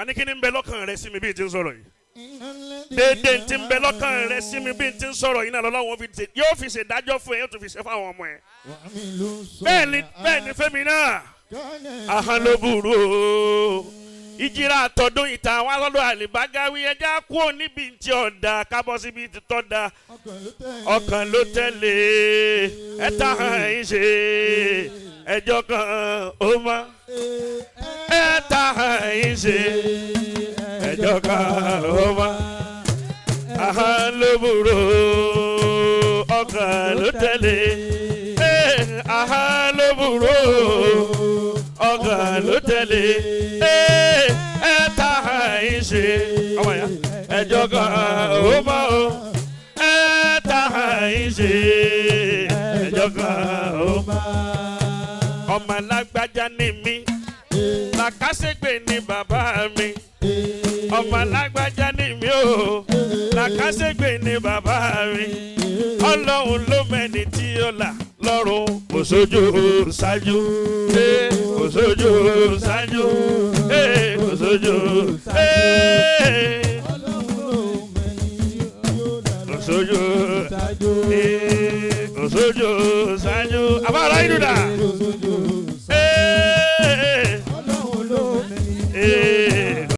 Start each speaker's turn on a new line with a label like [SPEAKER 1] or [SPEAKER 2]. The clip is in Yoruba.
[SPEAKER 1] àní kí ni ń bẹ lọ́kàn rẹ sí mi bí n ti ń sọ̀rọ̀ yìí. dédé ti ń bẹ lọ́kàn rẹ sí mi bí n ti ń sọ̀rọ̀ yìí náà lọ́wọ́ yóò fi ṣe dájọ́ fún ẹ yóò tún fi ṣe fáwọn ọmọ ẹ. bẹ́ẹ̀ ni fẹ́mi náà ahọ́n ló burú o. ìjìrà àtọ̀dún ìta àwọn alọ́dọ̀ àlìbágáwí ẹja kú níbi tí ọ̀dà kábọ̀ síbi tí tọ́da ọkàn ló tẹ̀lé ẹ̀ta hàn yín ṣe ẹjọ́ kan ó mọ́ ẹ̀ta hàn yín ṣe ẹjọ́ kan ó mọ́ ahọ́n ló burú ọkàn ló tẹ̀lé ahọ́n ló burú ọkàn ló tẹ̀lé ẹ̀ta hàn ṣe ọmọ ya ẹjọ́ kan ó mọ́ o ẹ̀ta hàn ṣe ẹjọ́ kan ó mọ́. ọmọ alágbájá ni mí làkàṣègbè ni bàbá mi ọmọ alágbájá ni mí o làkàṣègbè ni bàbá mi ọlọ́run ló mẹ́ni tí ó là lọ́rùn kò sójú ṣáájú kò sójú ṣáájú kò sójú kò sójú kò sójú ṣáájú abáàrá ìdúdà